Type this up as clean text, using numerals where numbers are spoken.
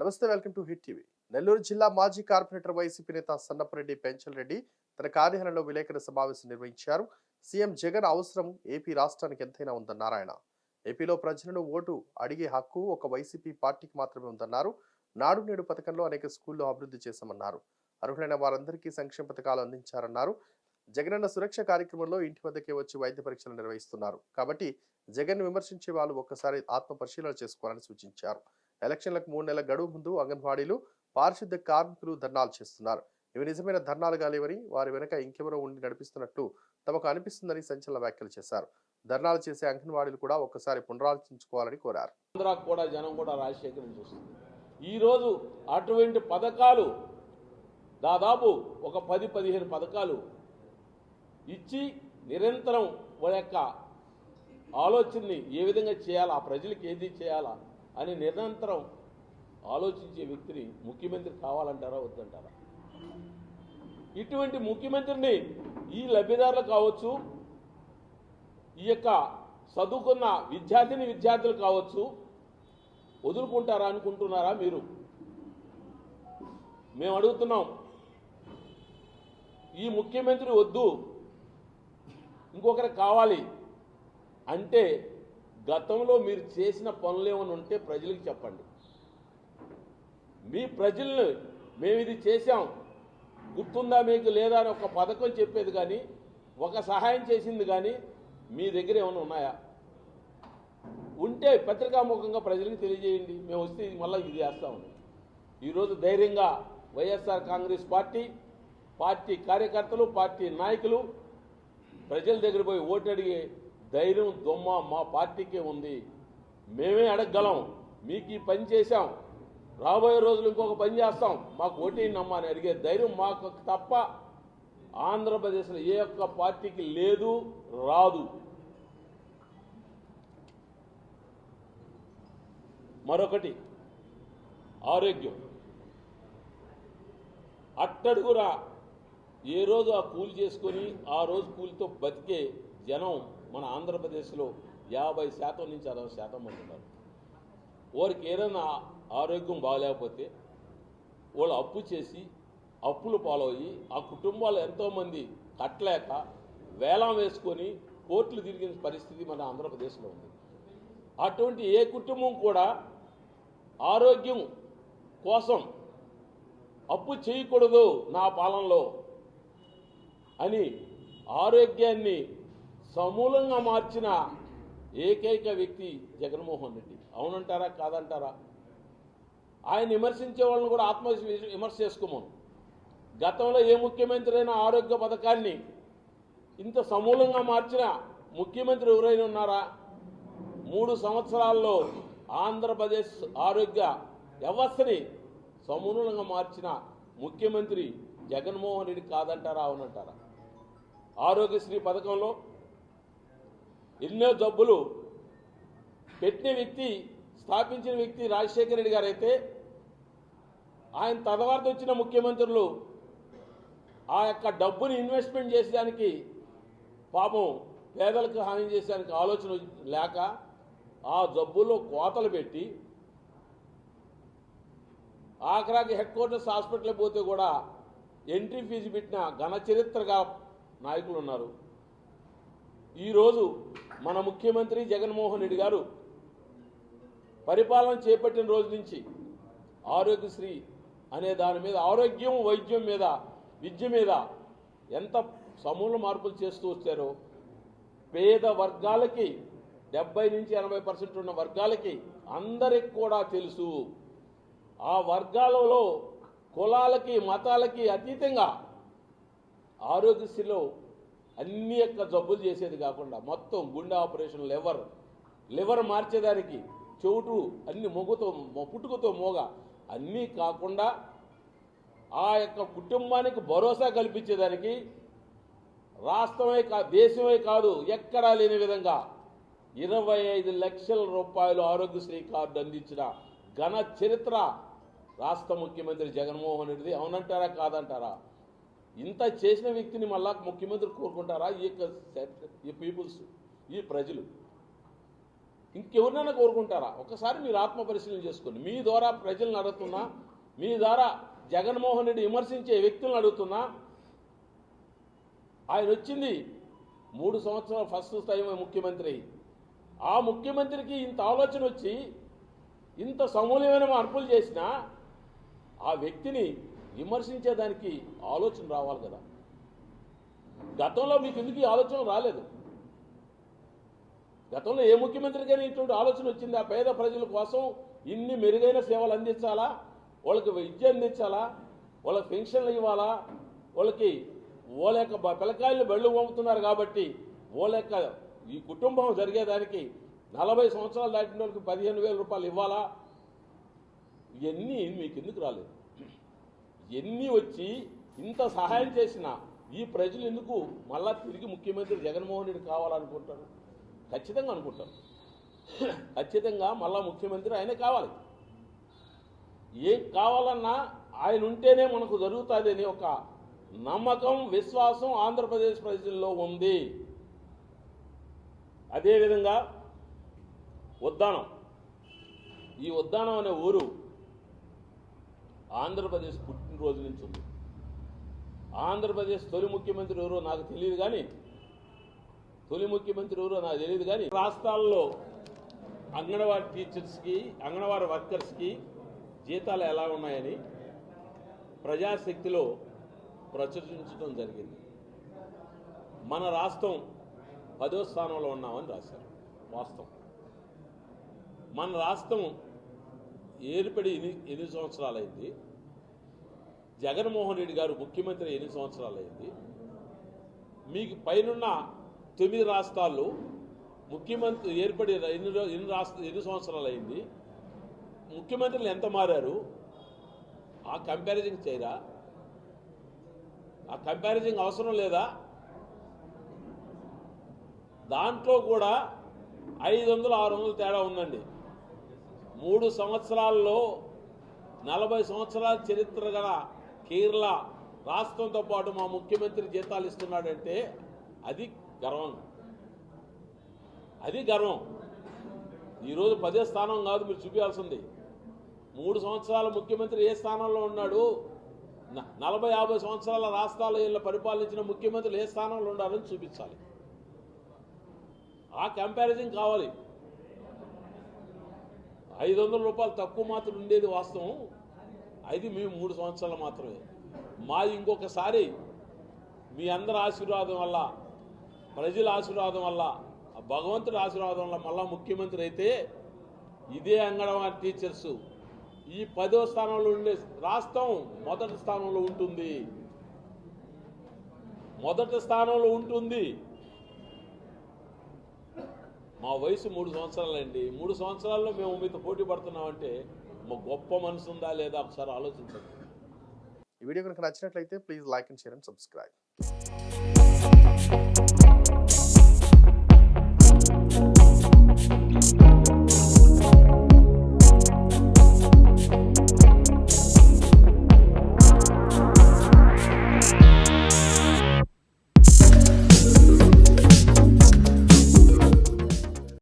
నమస్తే, welcome to hit TV. Nellore జిల్లా మాజీ కార్పొరేటర్ వైసీపీ నేత సన్నపరెడ్డి పెంచల్ రెడ్డి తన కార్యాలయంలో విలేకరుల సమావేశం నిర్వహించారు. సీఎం జగన్ అవసరం ఏపీ రాష్ట్రానికి ఎంతైనా ఉందన్నారు ఆయన. ఏపీలో ప్రజలను ఓటు అడిగే హక్కు ఒక వైసీపీ పార్టీకి మాత్రమే ఉందన్నారు. నాడు నేడు పథకంలో అనేక స్కూళ్లు అభివృద్ధి చేశామన్నారు. అర్హులైన వారందరికీ సంక్షేమ పథకాలు అందించారన్నారు. జగనన్న సురక్ష కార్యక్రమంలో ఇంటి వద్దకే వచ్చి వైద్య పరీక్షలు నిర్వహిస్తున్నారు. కాబట్టి జగన్ విమర్శించే వాళ్ళు ఒక్కసారి ఆత్మ పరిశీలన చేసుకోవాలని సూచించారు. ఎలక్షన్లకు 3 నెలల గడువు ముందు అంగన్వాడీలు, పారిశుద్ధ్య కార్మికులు ధర్నాలు చేస్తున్నారు. ఇవి నిజమైన ధర్నాలుగా లేవని, వారి వెనుక ఇంకెవరో ఉండి నడిపిస్తున్నట్టు తమకు అనిపిస్తుందని సంచలన వ్యాఖ్యలు చేశారు. ధర్నాలు చేసే అంగన్వాడీలు కూడా ఒక్కసారి పునరాలోచించుకోవాలని కోరారు. కూడా జనం కూడా రాజశేఖరం చూస్తుంది. ఈరోజు అటువంటి పథకాలు దాదాపు ఒక 10-15 పథకాలు ఇచ్చి నిరంతరం వాళ్ళ యొక్క ఆలోచనని ఏ విధంగా చేయాలా, ఆ ప్రజలకు ఏది చేయాలా అని నిరంతరం ఆలోచించే వ్యక్తిని ముఖ్యమంత్రి కావాలంటారా వద్దంటారా? ఇటువంటి ముఖ్యమంత్రిని ఈ లబ్ధిదారులు కావచ్చు, ఈ యొక్క చదువుకున్న విద్యార్థులు కావచ్చు వదులుకుంటారా అనుకుంటున్నారా మీరు? మేము అడుగుతున్నాం, ఈ ముఖ్యమంత్రి వద్దు, ఇంకొకరు కావాలి అంటే గతంలో మీరు చేసిన పనులు ఏమైనా ఉంటే ప్రజలకు చెప్పండి. మీ ప్రజల్ని మేము ఇది చేశాం గుర్తుందా మీకు లేదా అని ఒక పథకం చెప్పేది కానీ, ఒక సహాయం చేసింది కానీ మీ దగ్గర ఏమైనా ఉన్నాయా? ఉంటే పత్రికాముఖంగా ప్రజలకు తెలియజేయండి. మేము వస్తే మళ్ళీ ఇది చేస్తామని. ఈరోజు ధైర్యంగా వైఎస్ఆర్ కాంగ్రెస్ పార్టీ కార్యకర్తలు, పార్టీ నాయకులు ప్రజల దగ్గర పోయి ఓటు అడిగే ధైర్యం దొమ్మ మా పార్టీకే ఉంది. మేమే అడగగలం, మీకు ఈ పని చేశాం, రాబోయే రోజులు ఇంకొక పని చేస్తాం, మాకు ఓటేయండి అమ్మా అని అడిగే ధైర్యం మాకు తప్ప ఆంధ్రప్రదేశ్లో ఏ ఒక్క పార్టీకి లేదు, రాదు. మరొకటి ఆరోగ్యం. అట్టడుగురా ఏ రోజు ఆ కూలి చేసుకొని ఆ రోజు కూలితో బతికే జనం మన ఆంధ్రప్రదేశ్లో 50% నుంచి 60% మంది ఉన్నారు. వారికి ఏదైనా ఆరోగ్యం బాగలేకపోతే వాళ్ళు అప్పు చేసి అప్పులు పాలయ్యి ఆ కుటుంబాలు ఎంతోమంది కట్టలేక వేలం వేసుకొని కోర్టులు తిరిగిన పరిస్థితి మన ఆంధ్రప్రదేశ్లో ఉంది. అటువంటి ఏ కుటుంబం కూడా ఆరోగ్యం కోసం అప్పు చేయకూడదు నా పాలనలో అని ఆరోగ్యాన్ని సమూలంగా మార్చిన ఏకైక వ్యక్తి జగన్మోహన్ రెడ్డి. అవునంటారా కాదంటారా? ఆయన విమర్శించే వాళ్ళని కూడా ఆత్మ విమర్శ చేసుకోమను. గతంలో ఏ ముఖ్యమంత్రి అయినా ఆరోగ్య పథకాన్ని ఇంత సమూలంగా మార్చిన ముఖ్యమంత్రి ఎవరైనా ఉన్నారా? 3 సంవత్సరాల్లో ఆంధ్రప్రదేశ్ ఆరోగ్య వ్యవస్థని సమూలంగా మార్చిన ముఖ్యమంత్రి జగన్మోహన్ రెడ్డి కాదంటారా అవునంటారా? ఆరోగ్యశ్రీ పథకంలో ఎన్నో జబ్బులు పెట్టిన వ్యక్తి, స్థాపించిన వ్యక్తి రాజశేఖర రెడ్డి గారు అయితే, ఆయన తర్వాత వచ్చిన ముఖ్యమంత్రులు ఆ యొక్క డబ్బుని ఇన్వెస్ట్మెంట్ చేసేదానికి పాపం పేదలకు హాని చేసేదానికి ఆలోచన లేక ఆ జబ్బుల్లో కోతలు పెట్టి ఆఖరాకి హెడ్ క్వార్టర్స్ హాస్పిటల్కి పోతే కూడా ఎంట్రీ ఫీజు పెట్టిన ఘన చరిత్రగా నాయకులు ఉన్నారు. ఈరోజు మన ముఖ్యమంత్రి జగన్మోహన్ రెడ్డి గారు పరిపాలన చేపట్టిన రోజు నుంచి ఆరోగ్యశ్రీ అనే దాని మీద, ఆరోగ్యం, వైద్యం మీద, విద్య మీద ఎంత సమూల మార్పులు చేస్తూ వచ్చారో పేద వర్గాలకి 70-80% ఉన్న వర్గాలకి అందరికి కూడా తెలుసు. ఆ వర్గాలలో కులాలకి మతాలకి అతీతంగా ఆరోగ్యశ్రీలో అన్ని యొక్క జబ్బులు చేసేది కాకుండా మొత్తం గుండె ఆపరేషన్, లివర్ మార్చేదానికి, చెవుటు అన్ని పుట్టుకతో మోగ అన్నీ కాకుండా ఆ యొక్క కుటుంబానికి భరోసా కల్పించేదానికి రాష్ట్రమే దేశమే కాదు ఎక్కడా లేని విధంగా 25 లక్షల రూపాయలు ఆరోగ్యశ్రీ కార్డు అందించిన ఘన చరిత్ర రాష్ట్ర ముఖ్యమంత్రి జగన్మోహన్ రెడ్డి. అవునంటారా కాదంటారా? ఇంత చేసిన వ్యక్తిని మళ్ళా ముఖ్యమంత్రి కోరుకుంటారా ఈ పీపుల్స్, ఈ ప్రజలు? ఇంకెవరినైనా కోరుకుంటారా? ఒకసారి మీరు ఆత్మ పరిశీలన చేసుకోండి. మీ ద్వారా ప్రజలను అడుగుతున్నా, మీ ద్వారా జగన్మోహన్ రెడ్డి విమర్శించే వ్యక్తులను అడుగుతున్నా. ఆయన వచ్చింది 3 సంవత్సరాలు ఫస్ట్ టైం ముఖ్యమంత్రి. ఆ ముఖ్యమంత్రికి ఇంత ఆలోచన వచ్చి ఇంత సమూలమైన మార్పులు చేసినా ఆ వ్యక్తిని విమర్శించేదానికి ఆలోచన రావాలి కదా. గతంలో మీకు ఎందుకు ఈ ఆలోచన రాలేదు? గతంలో ఏ ముఖ్యమంత్రికైనా ఇటువంటి ఆలోచన వచ్చింది? ఆ పేద ప్రజల కోసం ఇన్ని మెరుగైన సేవలు అందించాలా, వాళ్ళకి విద్య అందించాలా, వాళ్ళకి పెన్షన్లు ఇవ్వాలా, వాళ్ళ యొక్క పిల్లకాయలు బళ్ళు పంపుతున్నారు కాబట్టి వాళ్ళ యొక్క ఈ కుటుంబం జరిగేదానికి 40 సంవత్సరాలు దాటిన వాళ్ళకి 15,000 రూపాయలు ఇవ్వాలా? ఇవన్నీ మీకు ఎందుకు రాలేదు? ఎన్ని వచ్చి ఇంత సహాయం చేసినా ఈ ప్రజలు ఎందుకు మళ్ళా తిరిగి ముఖ్యమంత్రి జగన్మోహన్ రెడ్డి కావాలనుకుంటారు? ఖచ్చితంగా అనుకుంటారు. ఖచ్చితంగా మళ్ళా ముఖ్యమంత్రి ఆయనే కావాలి. ఏం కావాలన్నా ఆయన ఉంటేనే మనకు జరుగుతుంది అని ఒక నమ్మకం, విశ్వాసం ఆంధ్రప్రదేశ్ ప్రజల్లో ఉంది. అదేవిధంగా ఉద్దానం, ఈ ఉద్దానం అనే ఊరు ఆంధ్రప్రదేశ్ పుట్టినరోజు నుంచి ఉంది. ఆంధ్రప్రదేశ్ తొలి ముఖ్యమంత్రి ఎవరో నాకు తెలియదు కానీ రాష్ట్రాల్లో అంగన్వాడీ టీచర్స్కి, అంగన్వాడీ వర్కర్స్కి జీతాలు ఎలా ఉన్నాయని ప్రజాశక్తిలో ప్రచురించడం జరిగింది. మన రాష్ట్రం 10వ స్థానంలో ఉన్నామని రాశారు. వాస్తవం. మన రాష్ట్రం ఏర్పడి 8 సంవత్సరాలైంది. జగన్మోహన్ రెడ్డి గారు ముఖ్యమంత్రి 8 సంవత్సరాలైంది. మీకు పైనున్న 9 రాష్ట్రాల్లో ముఖ్యమంత్రి ఏర్పడి 8 సంవత్సరాలైంది. ముఖ్యమంత్రులు ఎంత మారారు? ఆ కంపారిజన్ చేయరా? ఆ కంపారిజన్ అవసరం లేదా? దాంట్లో కూడా 500-600 తేడా ఉందండి. 3 సంవత్సరాల్లో 40 సంవత్సరాల చరిత్ర గల కేరళ రాష్ట్రంతో పాటు మా ముఖ్యమంత్రి జీతాలు ఇస్తున్నాడంటే అది గర్వం. ఈరోజు 10వ స్థానం కాదు మీరు చూపించాల్సింది. 3 సంవత్సరాల ముఖ్యమంత్రి ఏ స్థానంలో ఉన్నాడు? 40-50 సంవత్సరాల రాష్ట్రాల పరిపాలించిన ముఖ్యమంత్రులు ఏ స్థానంలో ఉండాలని చూపించాలి. ఆ కంపారిజన్ కావాలి. 500 రూపాయలు తక్కువ మాత్రం ఉండేది వాస్తవం. అది మేము 3 సంవత్సరాలు మాత్రమే. మాది ఇంకొకసారి మీ అందరి ఆశీర్వాదం వల్ల, ప్రజల ఆశీర్వాదం వల్ల, భగవంతుడి ఆశీర్వాదం వల్ల మళ్ళా ముఖ్యమంత్రి అయితే ఇదే అంగన్వాడీ టీచర్స్ ఈ 10వ స్థానంలో ఉండే రాష్ట్రం మొదటి స్థానంలో ఉంటుంది. మా వయసు 3 సంవత్సరాలండి. 3 సంవత్సరాల్లో మేము మీతో పోటీ పడుతున్నామంటే మా గొప్ప మనసు ఉందా లేదా ఒకసారి ఆలోచించండి. ఈ వీడియో కనుక నచ్చినట్లయితే please like and share and subscribe.